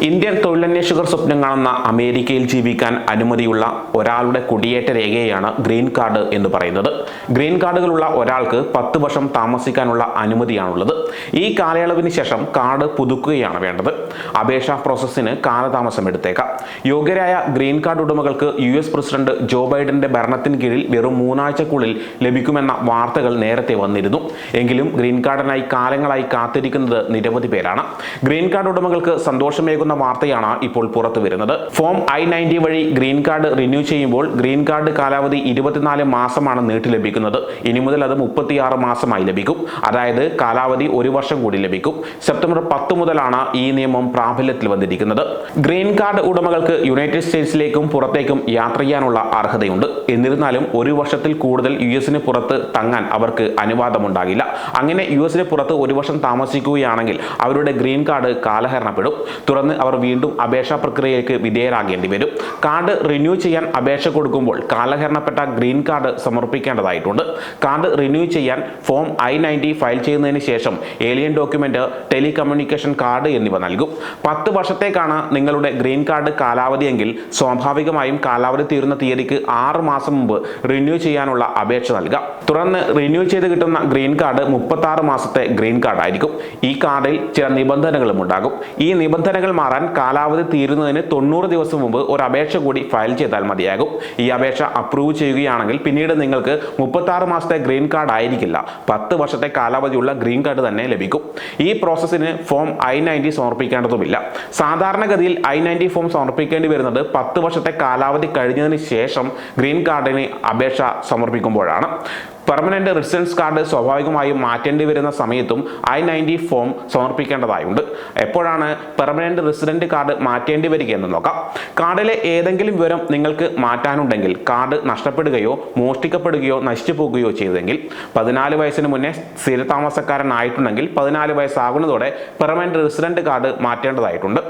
Indian തൊഴിലന്വേഷകർ സ്വപ്നം കാണുന്ന അമേരിക്കയിൽ ജീവിക്കാൻ അനുമതിയുള്ള ഒരാളുടെ കുടിയേറ്റ രേഖയാണ് ഗ്രീൻ കാർഡ് എന്ന് പറയുന്നത്. ഗ്രീൻ കാർഡുകളുള്ള ഒരാൾക്ക് 10 വർഷം താമസിക്കാനുള്ള അനുമതിയാണുള്ളത്. ഈ കാലയളവിന് ശേഷം കാർഡ് പുതുക്കുകയാണ് വേണ്ടത്. അപേക്ഷാ പ്രോസസ്സിന് കാലതാമസം എടുത്തേക്കാം. യോഗ്യരായ ഗ്രീൻ കാർഡ് ഉടമകൾക്ക് US പ്രസിഡന്റ് ജോ ബൈഡന്റെ ഭരണത്തിന് കീഴിൽ വെറും 3 ആഴ്ചക്കുള്ളിൽ ലഭിക്കുമെന്ന വാർത്തകൾ നേരത്തെ വന്നിരുന്നു. എങ്കിലും ഗ്രീൻ കാർഡിനായി കാലങ്ങളായി കാത്തിരിക്കുന്നത് നിരവധി പേരാണ്. ഗ്രീൻ കാർഡ് ഉടമകൾക്ക് സന്തോഷമേകുന്ന വാർത്തയാണ് ഇപ്പോൾ പുറത്തു വരുന്നത്. ഫോം I-90 വഴി ഗ്രീൻ കാർഡ് റിന്യൂ ചെയ്യുമ്പോൾ ഗ്രീൻ കാർഡ് കാലാവധി 24 മാസമാണ് നീട്ടി ലഭിക്കുന്നത്. ഇനി മുതൽ അത് 36 മാസമായി ലഭിക്കും. അതായത് കാലാവധി 1 വർഷം കൂടി ലഭിക്കും. സെപ്റ്റംബർ 10 മുതലാണ് ഈ നിയമം പ്രാബല്യത്തിൽ വന്നിരിക്കുന്നത്. ഗ്രീൻ കാർഡ് ഉടമകൾക്ക് യുണൈറ്റഡ് സ്റ്റേറ്റ്സിലേക്കും പുറത്തേക്കും യാത്ര ചെയ്യാനുള്ള അർഹതയുണ്ട്. എന്നിരുന്നാലും 1 വർഷത്തിൽ കൂടുതൽ US-ന് പുറത്ത് തങ്ങാൻ അവർക്ക് അനുവാദമുണ്ടാകില്ല. അങ്ങനെ US-ന് പുറത്ത് 1 വർഷം താമസിക്കുകയാണെങ്കിൽ അവരുടെ ഗ്രീൻ കാർഡ് കാലഹരണപ്പെടും. തുടർന്ന് അവർ വീണ്ടും അപേക്ഷാ പ്രക്രിയയ്ക്ക് വിധേയരാകേണ്ടി വരും. കാർഡ് റിന്യൂ ചെയ്യാൻ അപേക്ഷ കൊടുക്കുമ്പോൾ കാലഹരണപ്പെട്ട ഗ്രീൻ കാർഡ് സമർപ്പിക്കേണ്ടതായിട്ടുണ്ട്. കാർഡ് റിന്യൂ ചെയ്യാൻ ഫോം I-90 ഫയൽ ചെയ്യുന്നതിന് ശേഷം ഏലിയൻ ഡോക്യുമെന്റ്, ടെലികമ്മ്യൂണിക്കേഷൻ കാർഡ് എന്നിവ നൽകും. 10 വർഷത്തേക്കാണ് നിങ്ങളുടെ ഗ്രീൻ കാർഡ് കാലാവധിയെങ്കിൽ സ്വാഭാവികമായും കാലാവധി തീരുന്ന തീയതിക്ക് 6 മാസം മുമ്പ് റിന്യൂ ചെയ്യാനുള്ള അപേക്ഷ നൽകാം. തുടർന്ന് റിന്യൂ ചെയ്ത് കിട്ടുന്ന ഗ്രീൻ കാർഡ് 36 മാസത്തെ ഗ്രീൻ കാർഡ് ആയിരിക്കും. ഈ കാർഡിൽ ചില നിബന്ധനകളും ഉണ്ടാകും. ഈ നിബന്ധനകൾ മാറാൻ കാലാവധി തീരുന്നതിന് 90 ദിവസം മുമ്പ് ഒരു അപേക്ഷ കൂടി ഫയൽ ചെയ്താൽ മതിയാകും. ഈ അപേക്ഷ അപ്രൂവ് ചെയ്യുകയാണെങ്കിൽ പിന്നീട് നിങ്ങൾക്ക് 36 മാസത്തെ ഗ്രീൻ കാർഡ് ആയിരിക്കില്ല, 10 വർഷത്തെ കാലാവധിയുള്ള ഗ്രീൻ കാർഡ് തന്നെ ലഭിക്കും. ഈ പ്രോസസ്സിന് ഫോം I-90 സമർപ്പിക്കേണ്ടതുമില്ല. സാധാരണഗതിയിൽ I-90 ഫോം സമർപ്പിക്കേണ്ടി വരുന്നത് 10 വർഷത്തെ കാലാവധി കഴിഞ്ഞതിന് ശേഷം ഗ്രീൻ കാർഡിന് അപേക്ഷ സമർപ്പിക്കുമ്പോഴാണ്. പെർമനന്റ് റെസിഡൻസ് കാർഡ് സ്വാഭാവികമായും മാറ്റേണ്ടി വരുന്ന സമയത്തും I-90 ഫോം സമർപ്പിക്കേണ്ടതായുണ്ട്. എപ്പോഴാണ് പെർമനന്റ് റെസിഡന്റ് കാർഡ് മാറ്റേണ്ടി വരികയെന്ന് നോക്കാം. കാർഡിലെ ഏതെങ്കിലും വിവരം നിങ്ങൾക്ക് മാറ്റാനുണ്ടെങ്കിൽ, കാർഡ് നഷ്ടപ്പെടുകയോ മോഷ്ടിക്കപ്പെടുകയോ നശിച്ചു പോകുകയോ ചെയ്തെങ്കിൽ, 14 വയസ്സിന് മുന്നേ സ്ഥിരതാമസക്കാരനായിട്ടുണ്ടെങ്കിൽ 14 വയസ്സാകുന്നതോടെ പെർമനന്റ് റെസിഡന്റ് കാർഡ് മാറ്റേണ്ടതായിട്ടുണ്ട്.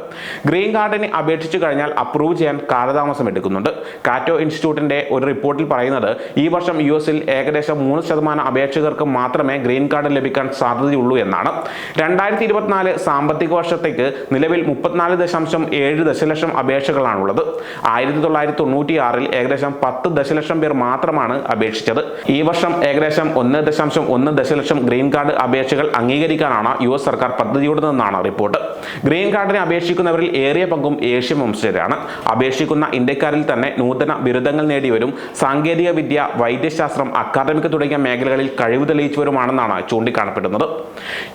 ഗ്രീൻ കാർഡിന് അപേക്ഷിച്ചു കഴിഞ്ഞാൽ അപ്രൂവ് ചെയ്യാൻ കാലതാമസം എടുക്കുന്നുണ്ട്. കാറ്റോ ഇൻസ്റ്റിറ്റ്യൂട്ടിന്റെ ഒരു റിപ്പോർട്ടിൽ പറയുന്നത് ഈ വർഷം US-ൽ ഏകദേശം 3% അപേക്ഷകർക്ക് മാത്രമേ ഗ്രീൻ കാർഡ് ലഭിക്കാൻ സാധ്യതയുള്ളൂ എന്നാണ്. 2024 സാമ്പത്തിക വർഷത്തേക്ക് നിലവിൽ 34.7 ദശലക്ഷം അപേക്ഷകളാണുള്ളത്. 1996-ൽ ഏകദേശം 10 ദശലക്ഷം പേർ മാത്രമാണ് അപേക്ഷിച്ചത്. ഈ വർഷം ഏകദേശം 1.1 ദശലക്ഷം ഗ്രീൻ കാർഡ് അപേക്ഷകൾ അംഗീകരിക്കാനാണ് US സർക്കാർ പദ്ധതിയിടുന്നതെന്നാണ് റിപ്പോർട്ട്. ഗ്രീൻ കാർഡിന് അപേക്ഷിക്കുന്നവരിൽ ഏറിയ പങ്കും ഏഷ്യൻ വംശജരാണ്. അപേക്ഷിക്കുന്ന ഇന്ത്യക്കാരിൽ തന്നെ നൂതന ബിരുദങ്ങൾ നേടിയവരും സാങ്കേതിക വിദ്യ, വൈദ്യശാസ്ത്രം, അക്കാദമിക് തുടങ്ങിയ മേഖലകളിൽ കഴിവ് തെളിയിച്ചവരുമാണെന്നാണ് ചൂണ്ടിക്കാണപ്പെടുന്നത്.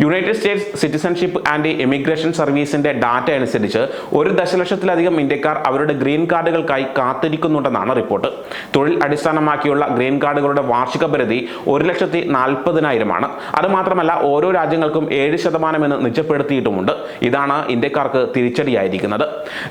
United States citizenship and immigration സർവീസിന്റെ ഡാറ്റ അനുസരിച്ച് 1 ദശലക്ഷത്തിലധികം ഇന്ത്യക്കാർ അവരുടെ ഗ്രീൻ കാർഡുകൾക്കായി കാത്തിരിക്കുന്നുണ്ടെന്നാണ് റിപ്പോർട്ട്. തൊഴിൽ അടിസ്ഥാനമാക്കിയുള്ള ഗ്രീൻ കാർഡുകളുടെ വാർഷിക പരിധി 1,40,000 ആണ്. അതുമാത്രമല്ല ഓരോ രാജ്യങ്ങൾക്കും 7% എന്ന് നിജപ്പെടുത്തിയിട്ടുമുണ്ട്. ഇതാണ് ഇന്ത്യക്കാർക്ക് തിരിച്ചടിയായിരിക്കുന്നത്.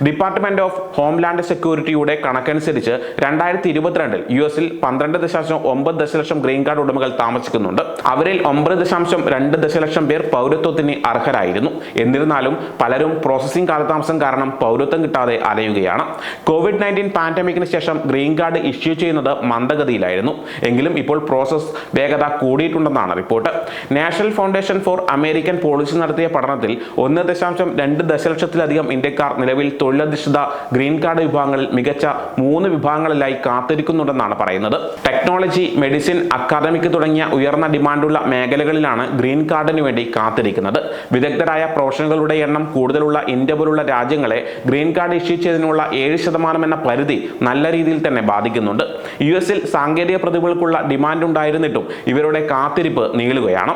ഡിപ്പാർട്ട്മെന്റ് ഓഫ് ഹോംലാൻഡ് സെക്യൂരിറ്റിയുടെ കണക്കനുസരിച്ച് 2022-ൽ US-ൽ 12.9 ദശലക്ഷം ഗ്രീൻ കാർഡ് ഉടമകൾ താമസിക്കുന്നുണ്ട്. അവരിൽ 9.2 ദശലക്ഷം പേർ പൗരത്വത്തിന് അർഹരായിരുന്നു. എന്നിരുന്നാലും പലരും പ്രോസസ്സിംഗ് കാലതാമസം കാരണം പൗരത്വം കിട്ടാതെ അലയുകയാണ്. COVID-19 പാൻഡമിക്കിന് ശേഷം ഗ്രീൻ കാർഡ് ഇഷ്യൂ ചെയ്യുന്നത് മന്ദഗതിയിലായിരുന്നു. എങ്കിലും ഇപ്പോൾ പ്രോസസ് വേഗത കൂടിയിട്ടുണ്ടെന്നാണ് report. National foundation for American policy നടത്തിയ പഠനത്തിൽ 1.2 ദശലക്ഷത്തിലധികം ഇന്ത്യക്കാർ നിലവിൽ തൊഴിലധിഷ്ഠിത ഗ്രീൻ കാർഡ് വിഭാഗങ്ങളിൽ മികച്ച 3 വിഭാഗങ്ങളിലായി കാത്തിരിക്കുന്നുണ്ടെന്നാണ് പറയുന്നത്. ടെക്നോളജി, മെഡിസിൻ, അക്കാദമിക് തുടങ്ങിയ ഉയർന്ന ഡിമാൻഡുള്ള മേഖലകളിലാണ് ഗ്രീൻ കാർഡിന് വേണ്ടി കാത്തിരിക്കുന്നത്. വിദഗ്ധരായ പ്രൊഫഷണലുകളുടെ എണ്ണം കൂടുതലുള്ള ഇന്ത്യ പോലുള്ള രാജ്യങ്ങളെ ഗ്രീൻ കാർഡ് ഇഷ്യൂ ചെയ്തതിനുള്ള 7% എന്ന പരിധി നല്ല രീതിയിൽ തന്നെ ബാധിക്കുന്നുണ്ട്. US-ൽ സാങ്കേതിക പ്രതിഭകൾക്കുള്ള ഡിമാൻഡ് ഉണ്ടായിരുന്നിട്ടും ഇവരുടെ കാത്തിരിപ്പ് നീളുകയാണ്.